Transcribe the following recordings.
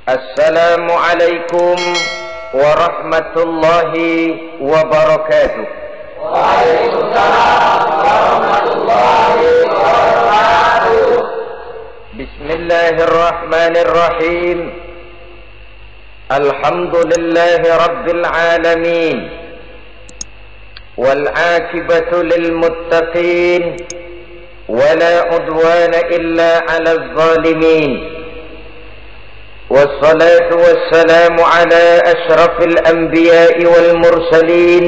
Assalamualaikum warahmatullahi wabarakatuh. Waalaikumsalam warahmatullahi wabarakatuh. Bismillahirrahmanirrahim. Alhamdulillahi rabbil alamin. Wal aqibatu lil muttaqin. Wala udwana illa 'alal zalimin. والصلاة والسلام على أشرف الأنبياء والمرسلين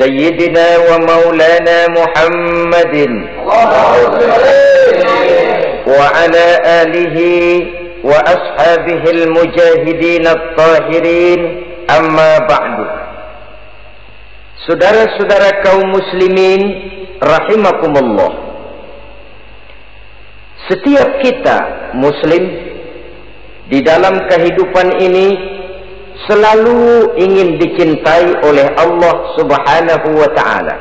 سيدنا ومولانا محمد وعلى آله وأصحابه المجاهدين الطاهرين أما بعد. Saudara-saudara kaum muslimin rahimakumullah, setiap kita muslim di dalam kehidupan ini selalu ingin dicintai oleh Allah Subhanahu wa ta'ala,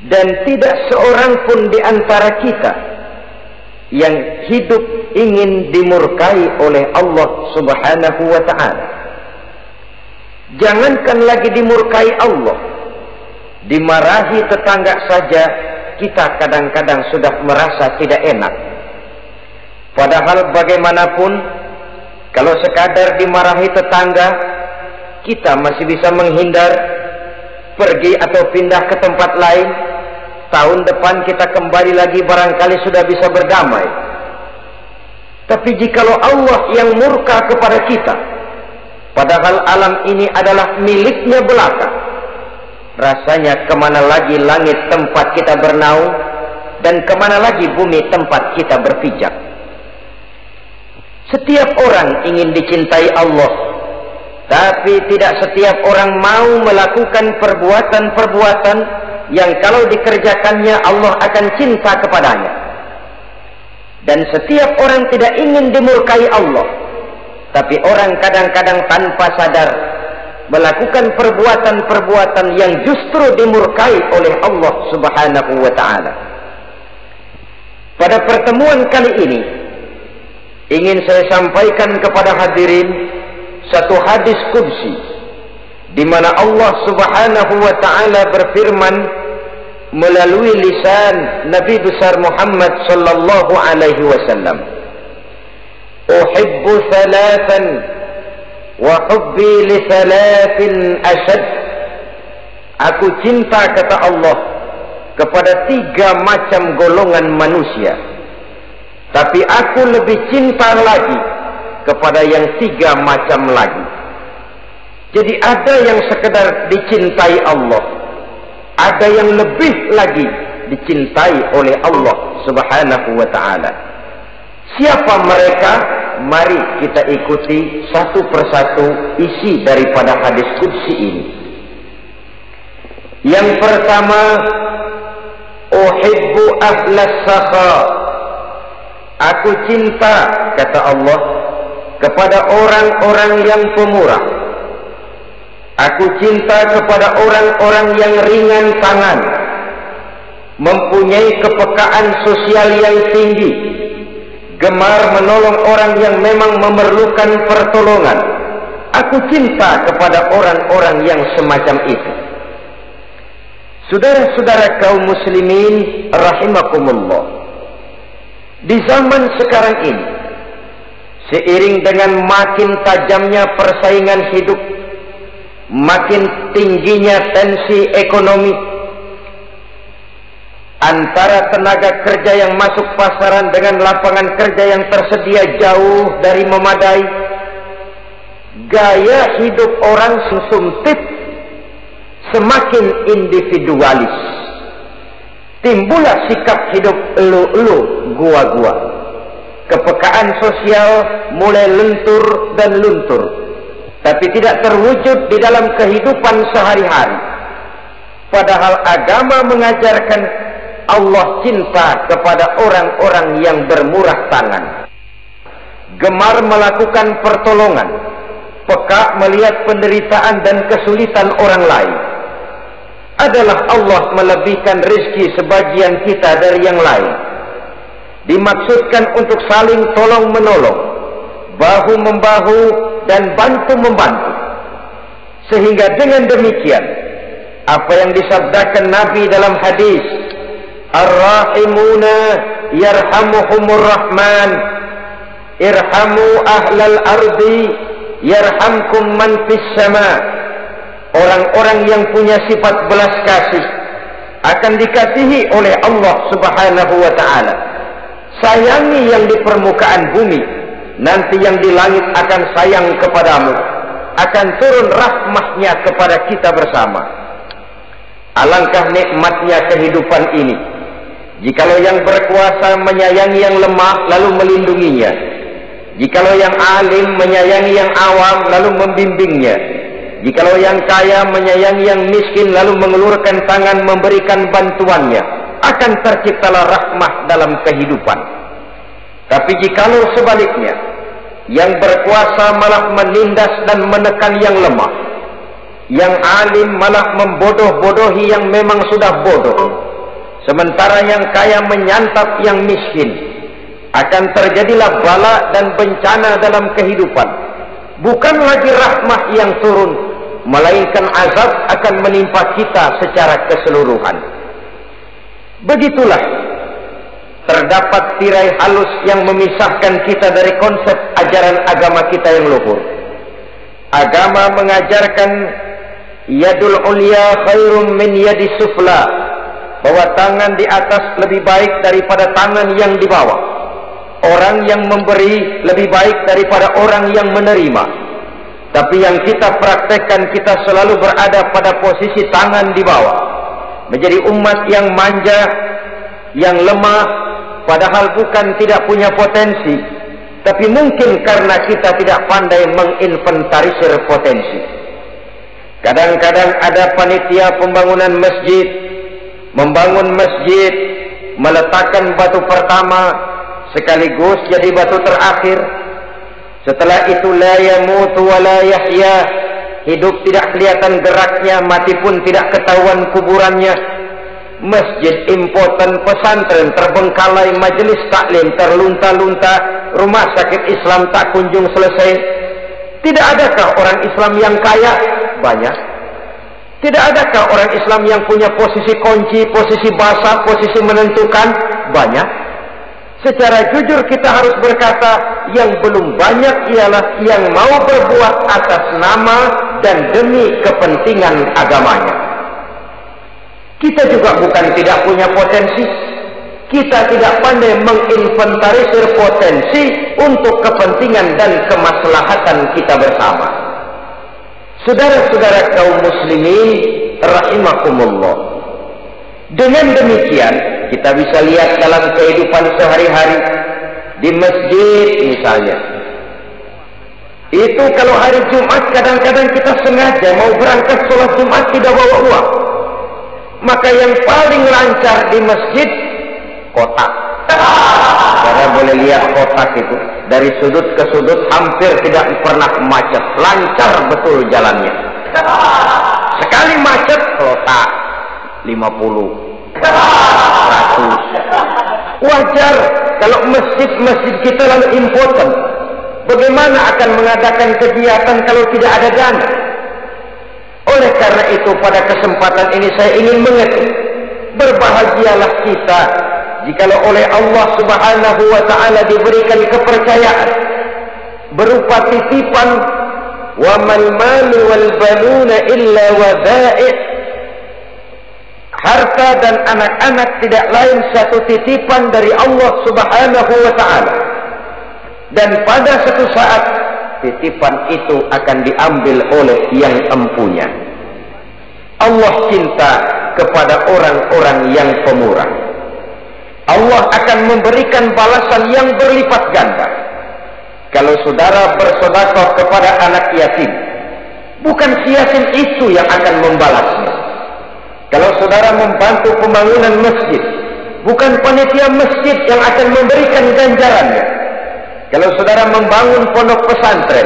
dan tidak seorang pun di antara kita yang hidup ingin dimurkai oleh Allah Subhanahu wa ta'ala. Jangankan lagi dimurkai Allah, dimarahi tetangga saja kita kadang-kadang sudah merasa tidak enak. Padahal bagaimanapun, kalau sekadar dimarahi tetangga, kita masih bisa menghindar, pergi atau pindah ke tempat lain. Tahun depan kita kembali lagi, barangkali sudah bisa berdamai. Tapi jikalau Allah yang murka kepada kita, padahal alam ini adalah miliknya belaka, rasanya kemana lagi langit tempat kita bernaung, dan kemana lagi bumi tempat kita berpijak. Setiap orang ingin dicintai Allah, tapi tidak setiap orang mau melakukan perbuatan-perbuatan yang kalau dikerjakannya Allah akan cinta kepadanya. Dan setiap orang tidak ingin dimurkai Allah, tapi orang kadang-kadang tanpa sadar melakukan perbuatan-perbuatan yang justru dimurkai oleh Allah Subhanahu wa ta'ala. Pada pertemuan kali ini ingin saya sampaikan kepada hadirin satu hadis qudsi, di mana Allah Subhanahu wa ta'ala berfirman melalui lisan Nabi besar Muhammad sallallahu alaihi wasallam, "Uhibbu thalathan wa hubbi li thalathin ashad." Aku cinta, kata Allah, kepada 3 macam golongan manusia, tapi aku lebih cinta lagi kepada yang 3 macam lagi. Jadi ada yang sekedar dicintai Allah, ada yang lebih lagi dicintai oleh Allah Subhanahu wa ta'ala. Siapa mereka? Mari kita ikuti satu persatu isi daripada hadis qudsi ini. Yang pertama, uhibbu ahlas sakha. Aku cinta, kata Allah, kepada orang-orang yang pemurah. Aku cinta kepada orang-orang yang ringan tangan, mempunyai kepekaan sosial yang tinggi, gemar menolong orang yang memang memerlukan pertolongan. Aku cinta kepada orang-orang yang semacam itu. Saudara-saudara kaum muslimin rahimakumullah, di zaman sekarang ini, seiring dengan makin tajamnya persaingan hidup, makin tingginya tensi ekonomi, antara tenaga kerja yang masuk pasaran dengan lapangan kerja yang tersedia jauh dari memadai, gaya hidup orang sumtip semakin individualis. Timbullah sikap hidup elu-elu, gua-gua. Kepekaan sosial mulai lentur dan luntur, tapi tidak terwujud di dalam kehidupan sehari-hari. Padahal agama mengajarkan Allah cinta kepada orang-orang yang bermurah tangan, gemar melakukan pertolongan, peka melihat penderitaan dan kesulitan orang lain. Adalah Allah melebihkan rezeki sebagian kita dari yang lain. Dimaksudkan untuk saling tolong menolong, bahu-membahu dan bantu-membantu. Sehingga dengan demikian, apa yang disabdakan Nabi dalam hadis, Ar-Rahimuna yarhamuhumur Rahman, irhamu ahlal ardi yarhamkum man fis sama. Orang-orang yang punya sifat belas kasih akan dikasihi oleh Allah Subhanahu wa ta'ala. Sayangi yang di permukaan bumi, nanti yang di langit akan sayang kepadamu, akan turun rahmahnya kepada kita bersama. Alangkah nikmatnya kehidupan ini, jikalau yang berkuasa menyayangi yang lemah lalu melindunginya, jikalau yang alim menyayangi yang awam lalu membimbingnya, jikalau yang kaya menyayangi yang miskin lalu mengulurkan tangan memberikan bantuannya, akan terciptalah rahmah dalam kehidupan. Tapi jikalau sebaliknya, yang berkuasa malah menindas dan menekan yang lemah, yang alim malah membodoh-bodohi yang memang sudah bodoh, sementara yang kaya menyantap yang miskin, akan terjadilah bala dan bencana dalam kehidupan. Bukan lagi rahmah yang turun, melainkan azab akan menimpa kita secara keseluruhan. Begitulah terdapat tirai halus yang memisahkan kita dari konsep ajaran agama kita yang luhur. Agama mengajarkan yadul ulya khairum min yadis sufla, bahwa tangan di atas lebih baik daripada tangan yang di bawah. Orang yang memberi lebih baik daripada orang yang menerima. Tapi yang kita praktekkan, kita selalu berada pada posisi tangan di bawah, menjadi umat yang manja, yang lemah, padahal bukan tidak punya potensi, tapi mungkin karena kita tidak pandai menginventarisir potensi. Kadang-kadang ada panitia pembangunan masjid, membangun masjid, meletakkan batu pertama sekaligus jadi batu terakhir. Setelah itu la yamutu wa la yahya, hidup tidak kelihatan geraknya, mati pun tidak ketahuan kuburannya. Masjid impoten, pesantren terbengkalai, majelis taklim terlunta-lunta, rumah sakit Islam tak kunjung selesai. Tidak adakah orang Islam yang kaya? Banyak. Tidak adakah orang Islam yang punya posisi kunci, posisi basah, posisi menentukan? Banyak. Secara jujur kita harus berkata, yang belum banyak ialah yang mau berbuat atas nama dan demi kepentingan agamanya. Kita juga bukan tidak punya potensi. Kita tidak pandai menginventarisir potensi untuk kepentingan dan kemaslahatan kita bersama. Saudara-saudara kaum muslimin rahimakumullah. Dengan demikian, kita bisa lihat dalam kehidupan sehari-hari di masjid misalnya. Itu kalau hari Jumat kadang-kadang kita sengaja mau berangkat sholat Jumat tidak bawa uang. Maka yang paling lancar di masjid, kotak. Karena boleh lihat kotak itu dari sudut ke sudut hampir tidak pernah macet, lancar betul jalannya. Sekali macet, kotak 50, 100. Wajar kalau masjid-masjid kita lalu impoten. Bagaimana akan mengadakan kegiatan kalau tidak ada dana? Oleh karena itu pada kesempatan ini saya ingin mengetuk, berbahagialah kita jikalau oleh Allah Subhanahu wa ta'ala diberikan kepercayaan berupa titipan, wa mal malu wal banuna illa wadai', harta dan anak-anak tidak lain satu titipan dari Allah Subhanahu wa ta'ala, dan pada suatu saat titipan itu akan diambil oleh yang empunya. Allah cinta kepada orang-orang yang pemurah. Allah akan memberikan balasan yang berlipat ganda. Kalau saudara bersedekah kepada anak yatim, bukan si yatim itu yang akan membalasnya. Kalau saudara membantu pembangunan masjid, bukan panitia masjid yang akan memberikan ganjarannya. Kalau saudara membangun pondok pesantren,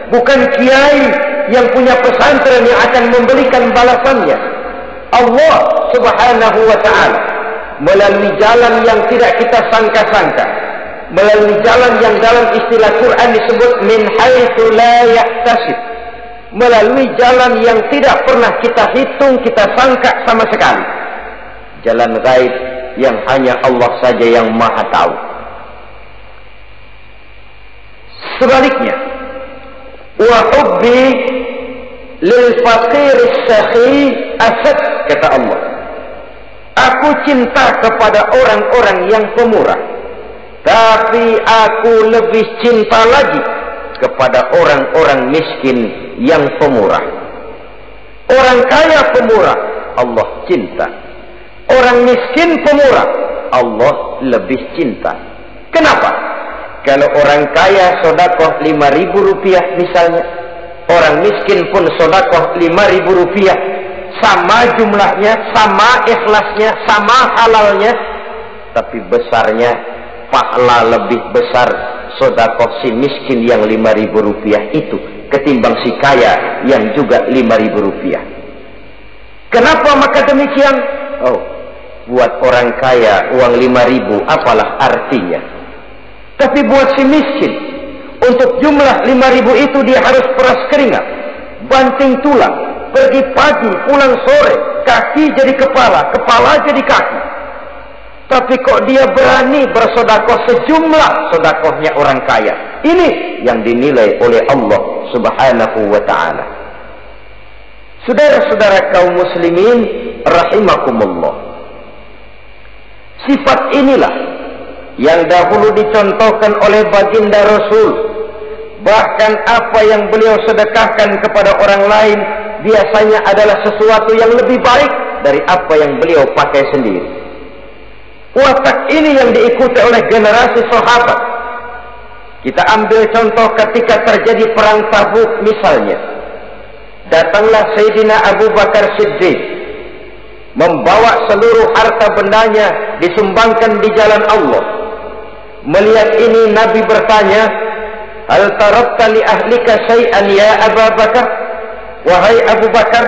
bukan kiai yang punya pesantren yang akan memberikan balasannya. Allah Subhanahu wa ta'ala melalui jalan yang tidak kita sangka-sangka melalui jalan yang dalam istilah Quran disebut min haitsu la yahtasib, melalui jalan yang tidak pernah kita hitung, kita sangka sama sekali, jalan gaib yang hanya Allah saja yang maha tahu. Sebaliknya, wa hubbi lil faqir as-sakhi asad, kata Allah, aku cinta kepada orang-orang yang pemurah, tapi aku lebih cinta lagi kepada orang-orang miskin yang pemurah. Orang kaya pemurah, Allah cinta. Orang miskin pemurah, Allah lebih cinta. Kenapa? Kalau orang kaya sedekah 5.000 rupiah misalnya, orang miskin pun sedekah 5.000 rupiah, sama jumlahnya, sama ikhlasnya, sama halalnya, tapi besarnya pahala lebih besar sedekah si miskin yang 5.000 rupiah itu ketimbang si kaya yang juga 5.000 rupiah. Kenapa maka demikian? Oh, buat orang kaya uang 5.000 apalah artinya. Tapi buat si miskin, untuk jumlah 5.000 itu dia harus peras keringat, banting tulang, pergi pagi, pulang sore, kaki jadi kepala, kepala jadi kaki. Tapi kok dia berani bersedekah sejumlah sedekahnya orang kaya. Ini yang dinilai oleh Allah Subhanahu wa ta'ala. Saudara-saudara kaum muslimin rahimakumullah, sifat inilah yang dahulu dicontohkan oleh baginda Rasul. Bahkan apa yang beliau sedekahkan kepada orang lain biasanya adalah sesuatu yang lebih baik dari apa yang beliau pakai sendiri. Watak ini yang diikuti oleh generasi sahabat. Kita ambil contoh ketika terjadi perang Tabuk misalnya. Datanglah Sayyidina Abu Bakar Siddiq, membawa seluruh harta bendanya disumbangkan di jalan Allah. Melihat ini Nabi bertanya, hal tarakta li ahlika syai'an ya Abu Bakar? Wahai Abu Bakar,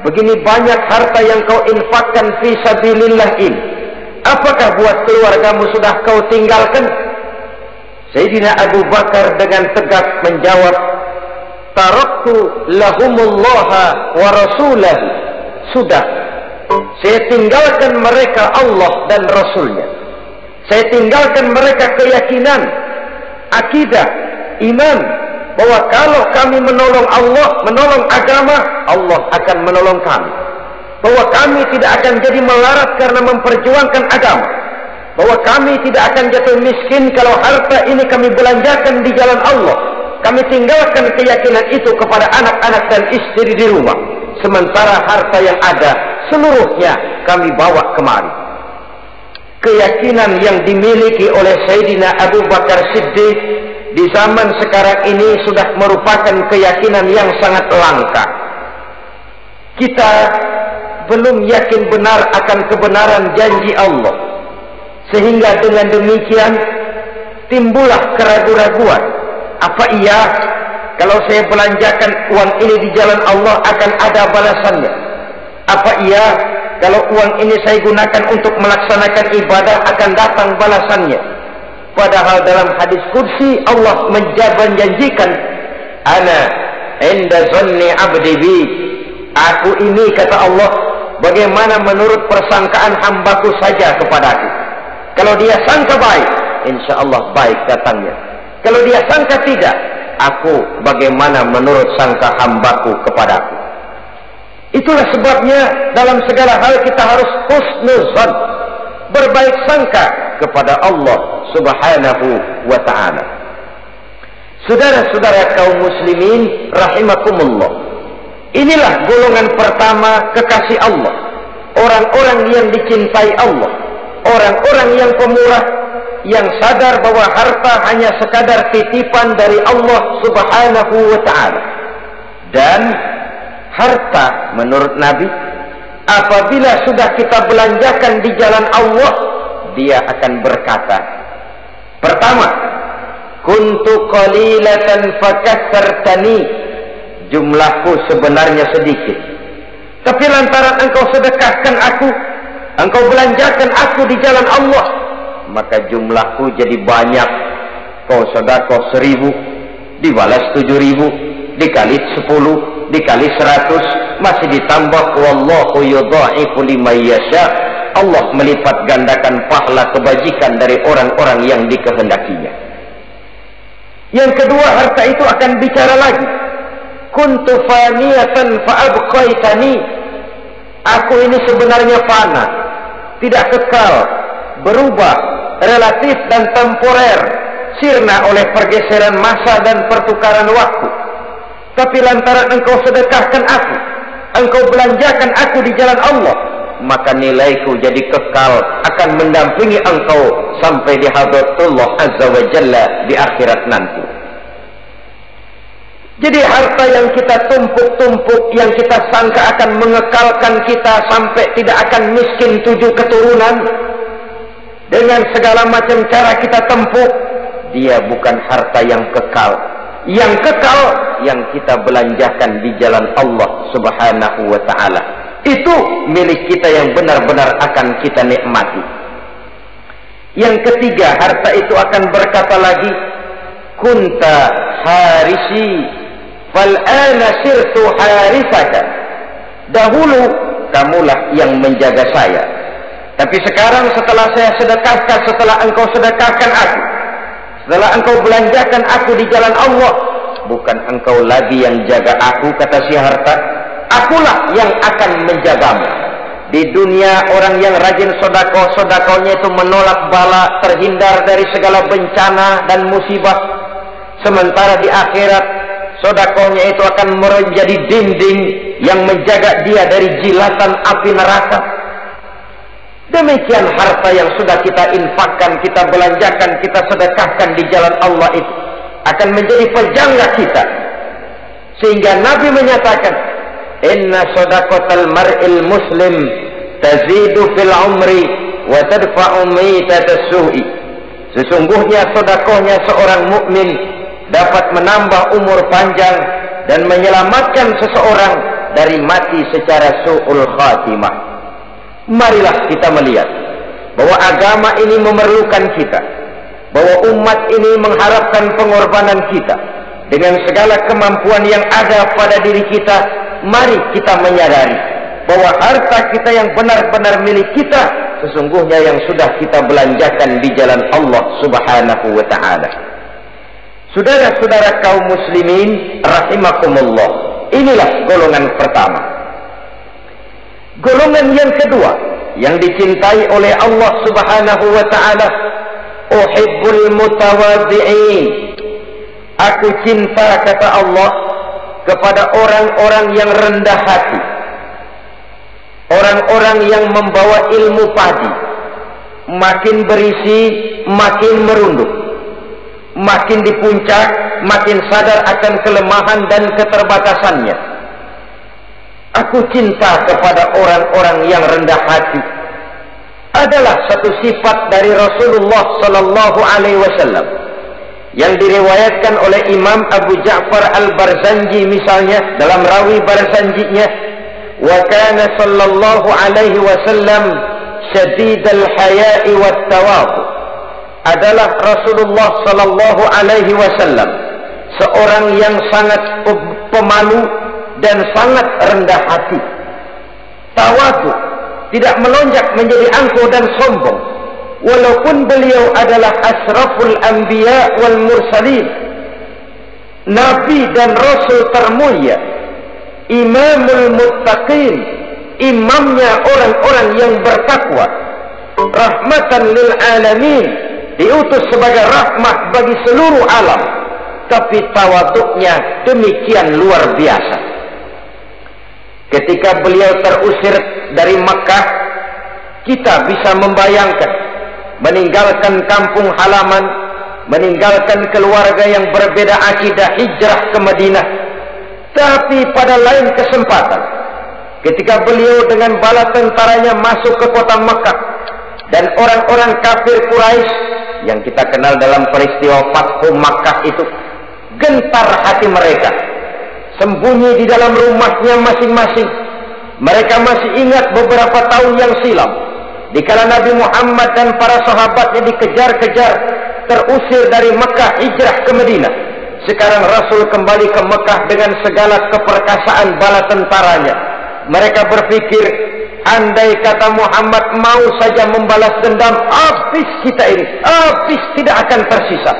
begini banyak harta yang kau infakkan fi sabilillah ini, apakah buat keluargamu sudah kau tinggalkan? Sayyidina Abu Bakar dengan tegas menjawab, taraktu lahumullaha wa rasulahu. Sudah, saya tinggalkan mereka Allah dan Rasulnya. Saya tinggalkan mereka keyakinan, akidah, iman, bahwa kalau kami menolong Allah, menolong agama, Allah akan menolong kami. Bahwa kami tidak akan jadi melarat karena memperjuangkan agama. Bahwa kami tidak akan jatuh miskin kalau harta ini kami belanjakan di jalan Allah. Kami tinggalkan keyakinan itu kepada anak-anak dan istri di rumah. Sementara harta yang ada seluruhnya kami bawa kemari. Keyakinan yang dimiliki oleh Sayyidina Abu Bakar Siddiq di zaman sekarang ini sudah merupakan keyakinan yang sangat langka. Kita belum yakin benar akan kebenaran janji Allah, sehingga dengan demikian timbullah keraguan-raguan. Apa iya kalau saya belanjakan uang ini di jalan Allah akan ada balasannya? Apa iya kalau uang ini saya gunakan untuk melaksanakan ibadah akan datang balasannya? Padahal dalam hadis kursi Allah menjanjikan, ana inda zanni abdi bi, aku ini, kata Allah, bagaimana menurut persangkaan hambaku saja kepadaku. Kalau dia sangka baik, insya Allah baik datangnya. Kalau dia sangka tidak, aku bagaimana menurut sangka hambaku kepadaku. Itulah sebabnya dalam segala hal kita harus husnuzan, berbaik sangka kepada Allah Subhanahu wa ta'ala. Saudara-saudara kaum muslimin rahimakumullah, inilah golongan pertama kekasih Allah, orang-orang yang dicintai Allah, orang-orang yang pemurah, yang sadar bahwa harta hanya sekadar titipan dari Allah Subhanahu wa ta'ala. Dan harta menurut Nabi, apabila sudah kita belanjakan di jalan Allah, dia akan berkata, pertama, kuntu qalilatan fakatsartani, jumlahku sebenarnya sedikit, tapi lantaran engkau sedekahkan aku, engkau belanjakan aku di jalan Allah, maka jumlahku jadi banyak. Kau sedekah 1000, dibalas 7000, dikali 10, dikali 100, masih ditambah wallahu yudha'ifu liman yasha. Allah melipat gandakan pahala kebajikan dari orang-orang yang dikehendakinya. Yang kedua, harta itu akan bicara lagi. Kuntu faniyatan fa'abqaitani. Aku ini sebenarnya fana, tidak kekal, berubah, relatif dan temporer, sirna oleh pergeseran masa dan pertukaran waktu. Tapi lantaran engkau sedekahkan aku, engkau belanjakan aku di jalan Allah, maka nilaiku jadi kekal, akan mendampingi engkau sampai di hadratullah azza wa jalla di akhirat nanti. Jadi harta yang kita tumpuk-tumpuk, yang kita sangka akan mengekalkan kita sampai tidak akan miskin 7 keturunan, dengan segala macam cara kita tempuh, dia bukan harta yang kekal. Yang kekal yang kita belanjakan di jalan Allah subhanahu wa ta'ala. Itu milik kita yang benar-benar akan kita nikmati. Yang ketiga, harta itu akan berkata lagi, kunta harisi fal'ana sirtu harisaka. Dahulu kamulah yang menjaga saya, tapi sekarang setelah saya sedekahkan, setelah engkau sedekahkan aku, setelah engkau belanjakan aku di jalan Allah, bukan engkau lagi yang jaga aku, kata si harta, akulah yang akan menjagamu. Di dunia orang yang rajin sedekah, sedekahnya itu menolak bala, terhindar dari segala bencana dan musibah. Sementara di akhirat, sedekahnya itu akan menjadi dinding yang menjaga dia dari jilatan api neraka. Demikian harta yang sudah kita infakkan, kita belanjakan, kita sedekahkan di jalan Allah itu akan menjadi penjaga kita. Sehingga Nabi menyatakan, inna sadaqatal mar'il muslim tazidu fil umri wa tadfa'u mitatas su'i. Sesungguhnya sedekahnya seorang mukmin dapat menambah umur panjang dan menyelamatkan seseorang dari mati secara su'ul khatimah. Marilah kita melihat bahwa agama ini memerlukan kita, bahwa umat ini mengharapkan pengorbanan kita. Dengan segala kemampuan yang ada pada diri kita, mari kita menyadari bahwa harta kita yang benar-benar milik kita, sesungguhnya yang sudah kita belanjakan di jalan Allah subhanahu wa ta'ala. Saudara-saudara kaum muslimin rahimakumullah, inilah golongan pertama. Golongan yang kedua yang dicintai oleh Allah subhanahu wa ta'ala, uhibbul mutawadhi'in. Aku cinta, kata Allah, kepada orang-orang yang rendah hati, orang-orang yang membawa ilmu padi, makin berisi makin merunduk, makin di puncak makin sadar akan kelemahan dan keterbatasannya. Aku cinta kepada orang-orang yang rendah hati. Adalah satu sifat dari Rasulullah sallallahu alaihi wasallam yang diriwayatkan oleh Imam Abu Ja'far Al-Barzanji misalnya dalam rawi Barzanjinya, wa kana sallallahu alaihi wasallam syadidal haya'i wat tawadhu. Adalah Rasulullah sallallahu alaihi wasallam seorang yang sangat pemalu dan sangat rendah hati. Tawadhu, tidak melonjak menjadi angkuh dan sombong, walaupun beliau adalah asraful anbiya wal mursalin, nabi dan rasul termulia, imamul muttaqin, imamnya orang-orang yang bertakwa, rahmatan lil alamin, diutus sebagai rahmat bagi seluruh alam. Tapi tawaduknya demikian luar biasa. Ketika beliau terusir dari Makkah, kita bisa membayangkan meninggalkan kampung halaman, meninggalkan keluarga yang berbeda akidah, hijrah ke Madinah. Tapi pada lain kesempatan, ketika beliau dengan bala tentaranya masuk ke kota Makkah, dan orang-orang kafir Quraisy yang kita kenal dalam peristiwa Fathu Makkah itu, gentar hati mereka, sembunyi di dalam rumahnya masing-masing. Mereka masih ingat beberapa tahun yang silam, dikala Nabi Muhammad dan para sahabatnya dikejar-kejar, terusir dari Mekah, hijrah ke Madinah. Sekarang Rasul kembali ke Mekah dengan segala keperkasaan bala tentaranya. Mereka berpikir, andai kata Muhammad mau saja membalas dendam, habis kita ini, habis, tidak akan tersisa.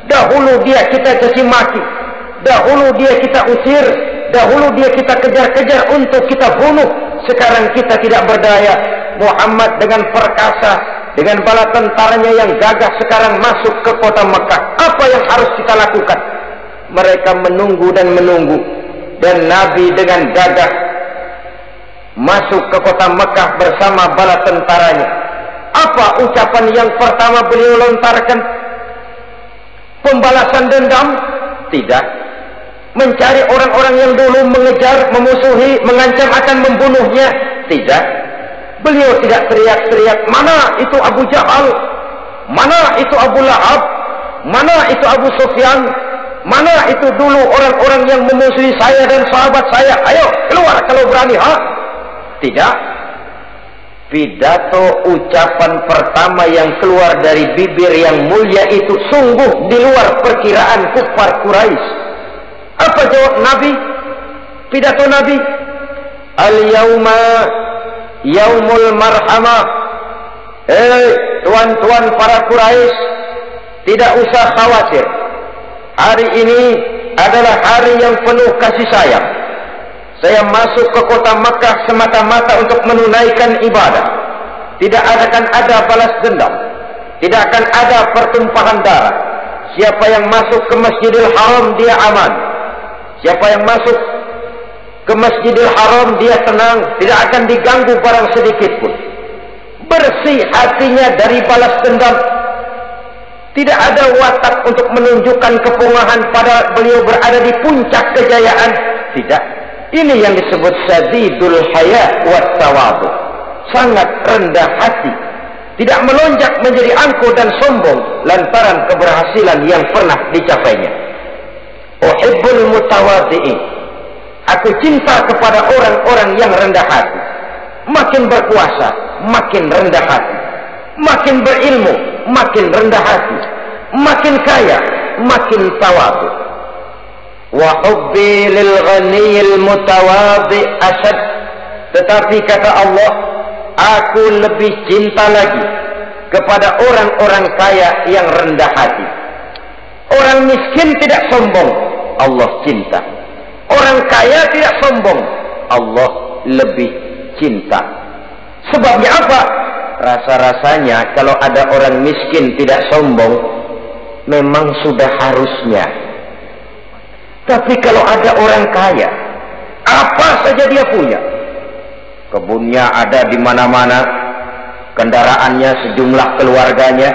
Dahulu dia kita caci maki, dahulu dia kita usir, dahulu dia kita kejar-kejar untuk kita bunuh. Sekarang kita tidak berdaya. Muhammad dengan perkasa, dengan bala tentaranya yang gagah sekarang masuk ke kota Mekah. Apa yang harus kita lakukan? Mereka menunggu dan menunggu, dan Nabi dengan gagah masuk ke kota Mekah bersama bala tentaranya. Apa ucapan yang pertama beliau lontarkan? Pembalasan dendam? Tidak. Mencari orang-orang yang dulu mengejar, memusuhi, mengancam akan membunuhnya? Tidak. Beliau tidak teriak-teriak, mana itu Abu Jahal, mana itu Abu Lahab, mana itu Abu Sufyan, mana itu dulu orang-orang yang memusuhi saya dan sahabat saya, ayo keluar kalau berani, ha? Tidak. Pidato ucapan pertama yang keluar dari bibir yang mulia itu sungguh di luar perkiraan kufar Quraisy. Apa jawab Nabi? Pidato Nabi, al-yauma yaumul marhamah. Tuan-tuan para Quraisy, tidak usah khawatir. Hari ini adalah hari yang penuh kasih sayang. Saya masuk ke kota Makkah semata-mata untuk menunaikan ibadah. Tidak akan ada balas dendam, tidak akan ada pertumpahan darah. Siapa yang masuk ke Masjidil Haram dia aman. Siapa yang masuk ke Masjidil Haram dia tenang, tidak akan diganggu barang sedikit pun. Bersih hatinya dari balas dendam. Tidak ada watak untuk menunjukkan kepungahan pada beliau berada di puncak kejayaan. Tidak. Ini yang disebut sadidul haya wat tawadu. Sangat rendah hati. Tidak melonjak menjadi angkuh dan sombong lantaran keberhasilan yang pernah dicapainya. Uhibbul mutawadhi'in. Aku cinta kepada orang-orang yang rendah hati. Makin berkuasa, makin rendah hati. Makin berilmu, makin rendah hati. Makin kaya, makin tawadhu. Wa hubbi lil ghaniyil mutawadhi ashad. Tetapi kata Allah, aku lebih cinta lagi kepada orang-orang kaya yang rendah hati. Orang miskin tidak sombong, Allah cinta. Orang kaya tidak sombong, Allah lebih cinta. Sebabnya apa? Rasa-rasanya kalau ada orang miskin tidak sombong, memang sudah harusnya. Tapi kalau ada orang kaya, apa saja dia punya. Kebunnya ada di mana-mana, kendaraannya sejumlah keluarganya,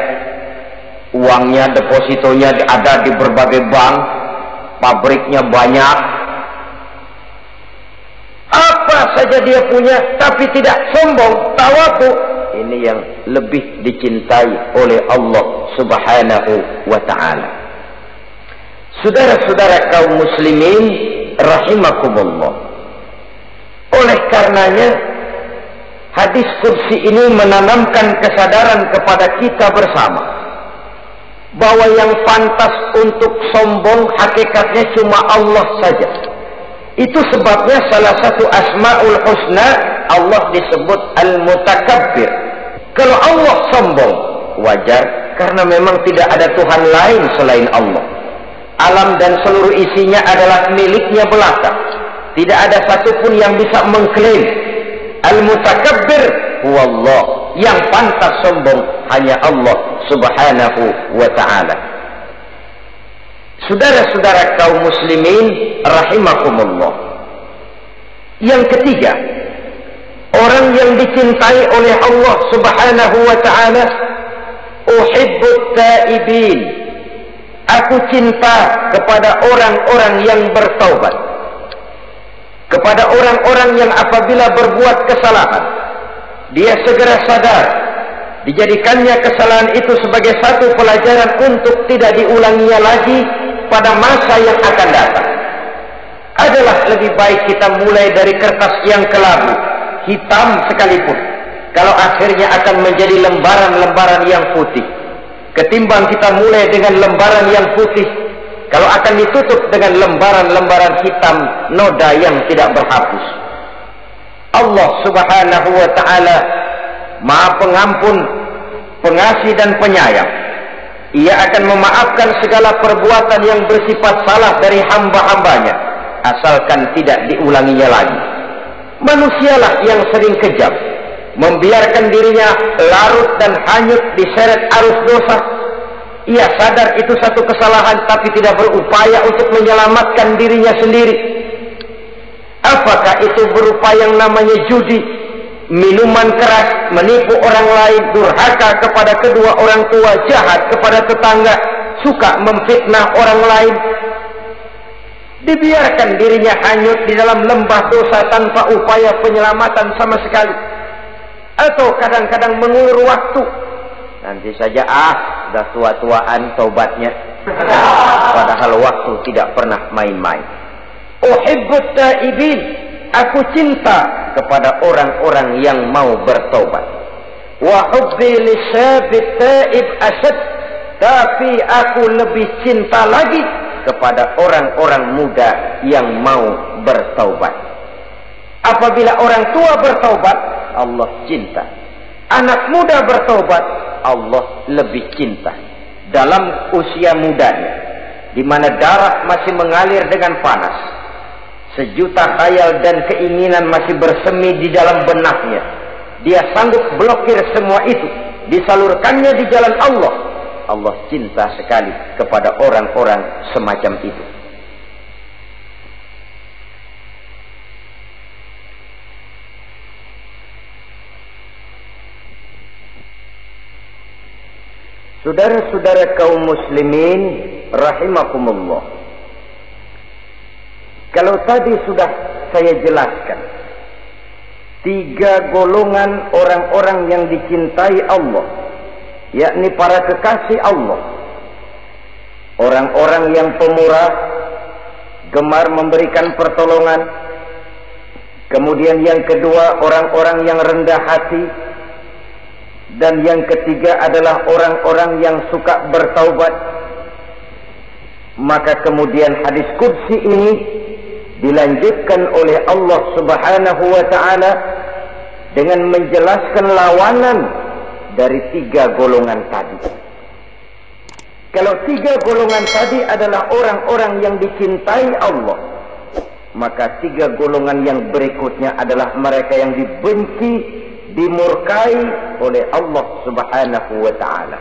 uangnya, depositonya ada di berbagai bank, pabriknya banyak. Apa saja dia punya, tapi tidak sombong, tawadhu. Ini yang lebih dicintai oleh Allah Subhanahu wa ta'ala. Saudara-saudara kaum muslimin rahimakumullah. Oleh karenanya hadis kursi ini menanamkan kesadaran kepada kita bersama bahwa yang pantas untuk sombong hakikatnya cuma Allah saja. Itu sebabnya salah satu asmaul husna Allah disebut al-mutakabbir. Kalau Allah sombong wajar, karena memang tidak ada Tuhan lain selain Allah. Alam dan seluruh isinya adalah miliknya belaka. Tidak ada satupun yang bisa mengklaim. Al-mutakabbir huwallah. Yang pantas sombong hanya Allah Subhanahu wa ta'ala. Saudara-saudara kaum muslimin rahimakumullah. Yang ketiga, orang yang dicintai oleh Allah Subhanahu wa ta'ala, uhibbut taibin. Aku cinta kepada orang-orang yang bertaubat, kepada orang-orang yang apabila berbuat kesalahan dia segera sadar, dijadikannya kesalahan itu sebagai satu pelajaran untuk tidak diulanginya lagi pada masa yang akan datang. Adalah lebih baik kita mulai dari kertas yang kelabu, hitam sekalipun. kalau akhirnya akan menjadi lembaran-lembaran yang putih. Ketimbang kita mulai dengan lembaran yang putih, kalau akan ditutup dengan lembaran-lembaran hitam noda yang tidak berhapus. Allah Subhanahu wa ta'ala Maha Pengampun, Pengasih dan Penyayang. Ia akan memaafkan segala perbuatan yang bersifat salah dari hamba-hambanya, asalkan tidak diulanginya lagi. Manusialah yang sering kejam, membiarkan dirinya larut dan hanyut diseret arus dosa. Ia sadar itu satu kesalahan, tapi tidak berupaya untuk menyelamatkan dirinya sendiri. Apakah itu berupa yang namanya judi, minuman keras, menipu orang lain, durhaka kepada kedua orang tua, jahat kepada tetangga, suka memfitnah orang lain. Dibiarkan dirinya hanyut di dalam lembah dosa tanpa upaya penyelamatan sama sekali. Atau kadang-kadang mengulur waktu, nanti saja sudah tua-tuaan taubatnya, padahal waktu tidak pernah main-main. Uhibbut taibin, aku cinta kepada orang-orang yang mau bertobat. Wa hubbi lisabit taib asad, tapi aku lebih cinta lagi kepada orang-orang muda yang mau bertaubat. Apabila orang tua bertaubat, Allah cinta. Anak muda bertobat, Allah lebih cinta. Dalam usia mudanya, di mana darah masih mengalir dengan panas, sejuta khayal dan keinginan masih bersemi di dalam benaknya, dia sanggup blokir semua itu, disalurkannya di jalan Allah. Allah cinta sekali kepada orang-orang semacam itu. Saudara-saudara kaum muslimin rahimakumullah, kalau tadi sudah saya jelaskan 3 golongan orang-orang yang dicintai Allah, yakni para kekasih Allah, orang-orang yang pemurah, gemar memberikan pertolongan. Kemudian yang kedua, orang-orang yang rendah hati. Dan yang ketiga adalah orang-orang yang suka bertaubat. Maka kemudian hadis qudsi ini dilanjutkan oleh Allah Subhanahu wa ta'ala dengan menjelaskan lawanan dari 3 golongan tadi. Kalau 3 golongan tadi adalah orang-orang yang dicintai Allah, maka 3 golongan yang berikutnya adalah mereka yang dibenci, dimurkai oleh Allah Subhanahu wa ta'ala.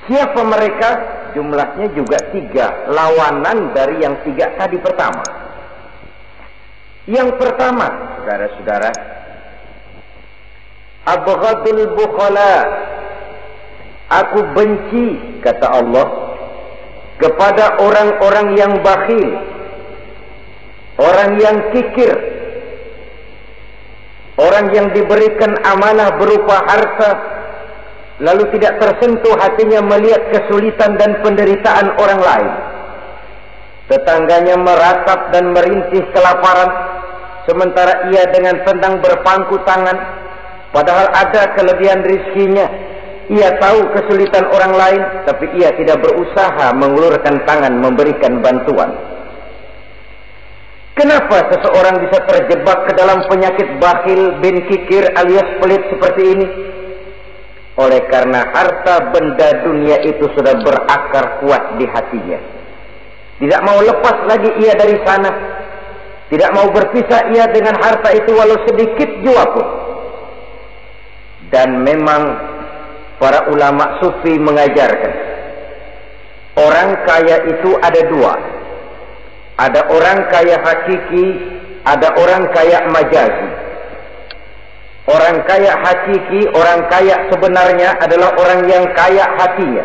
Siapa mereka? Jumlahnya juga 3, lawanan dari yang 3 tadi pertama. Yang pertama, saudara-saudara, abghadul bukhala, aku benci, kata Allah, kepada orang-orang yang bakhil, orang yang kikir, orang yang diberikan amanah berupa harta, lalu tidak tersentuh hatinya melihat kesulitan dan penderitaan orang lain. Tetangganya meratap dan merintih kelaparan, sementara ia dengan tenang berpangku tangan, padahal ada kelebihan rizkinya. Ia tahu kesulitan orang lain, tapi ia tidak berusaha mengulurkan tangan memberikan bantuan. Kenapa seseorang bisa terjebak ke dalam penyakit bakhil bin kikir alias pelit seperti ini? Oleh karena harta benda dunia itu sudah berakar kuat di hatinya. Tidak mau lepas lagi ia dari sana. Tidak mau berpisah ia dengan harta itu walau sedikit jua pun. Dan memang para ulama sufi mengajarkan, orang kaya itu ada 2. Ada orang kaya hakiki, ada orang kaya majazi. Orang kaya hakiki, orang kaya sebenarnya adalah orang yang kaya hatinya.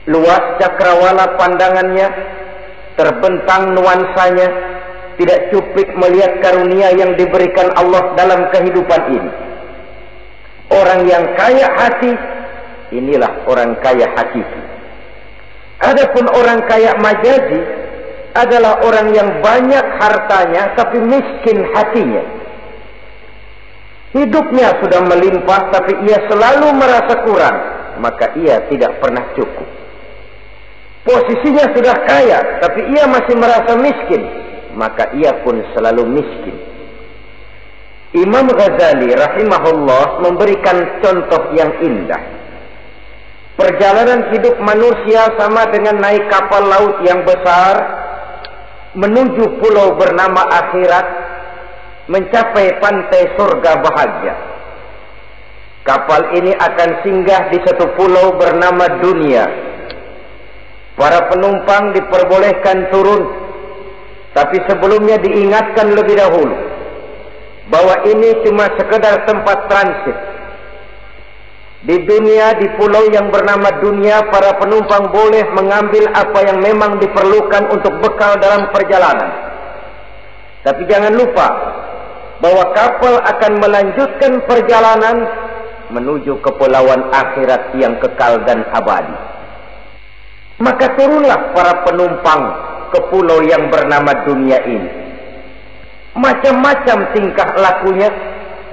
Luas cakrawala pandangannya, terbentang nuansanya, tidak cuplik melihat karunia yang diberikan Allah dalam kehidupan ini. Orang yang kaya hati, inilah orang kaya hakiki. Adapun orang kaya majazi adalah orang yang banyak hartanya tapi miskin hatinya. hidupnya sudah melimpah tapi ia selalu merasa kurang, maka ia tidak pernah cukup. Posisinya sudah kaya tapi ia masih merasa miskin, maka ia pun selalu miskin. Imam Ghazali rahimahullah memberikan contoh yang indah. Perjalanan hidup manusia sama dengan naik kapal laut yang besar menuju pulau bernama akhirat, mencapai pantai surga bahagia. Kapal ini akan singgah di satu pulau bernama dunia. Para penumpang diperbolehkan turun, tapi sebelumnya diingatkan lebih dahulu bahwa ini cuma sekedar tempat transit. Di dunia, di pulau yang bernama dunia, para penumpang boleh mengambil apa yang memang diperlukan untuk bekal dalam perjalanan. Tapi jangan lupa bahwa kapal akan melanjutkan perjalanan menuju kepulauan akhirat yang kekal dan abadi. Maka turunlah para penumpang ke pulau yang bernama dunia ini. Macam-macam tingkah lakunya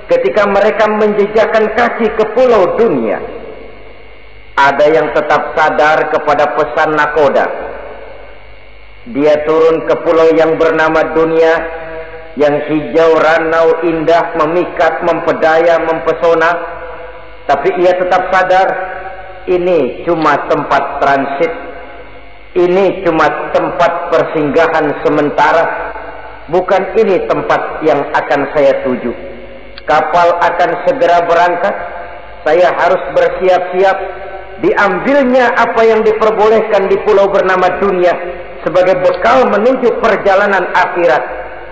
ketika mereka menjejakkan kaki ke pulau dunia. Ada yang tetap sadar kepada pesan nakoda. Dia turun ke pulau yang bernama dunia, yang hijau, ranau, indah, memikat, mempedaya, mempesona. Tapi ia tetap sadar, ini cuma tempat transit, ini cuma tempat persinggahan sementara, bukan ini tempat yang akan saya tuju. Kapal akan segera berangkat, saya harus bersiap-siap. Diambilnya apa yang diperbolehkan di pulau bernama dunia sebagai bekal menuju perjalanan akhirat,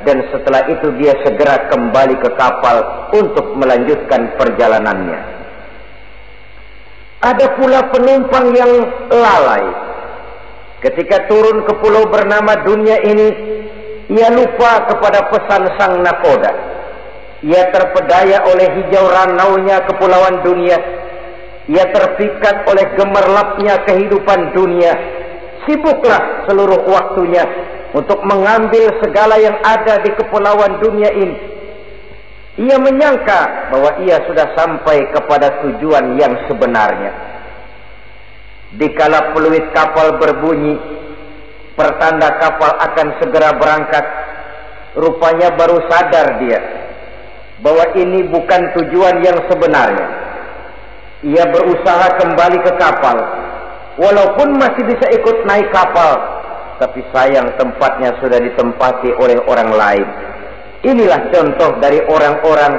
dan setelah itu dia segera kembali ke kapal untuk melanjutkan perjalanannya. Ada pula penumpang yang lalai. Ketika turun ke pulau bernama dunia ini, ia lupa kepada pesan sang nakoda. Ia terpedaya oleh hijau ranaunya kepulauan dunia. Ia terpikat oleh gemerlapnya kehidupan dunia. Sibuklah seluruh waktunya untuk mengambil segala yang ada di kepulauan dunia ini. Ia menyangka bahwa ia sudah sampai kepada tujuan yang sebenarnya. Dikala peluit kapal berbunyi, pertanda kapal akan segera berangkat, rupanya baru sadar dia bahwa ini bukan tujuan yang sebenarnya. Ia berusaha kembali ke kapal, walaupun masih bisa ikut naik kapal, tapi sayang tempatnya sudah ditempati oleh orang lain. Inilah contoh dari orang-orang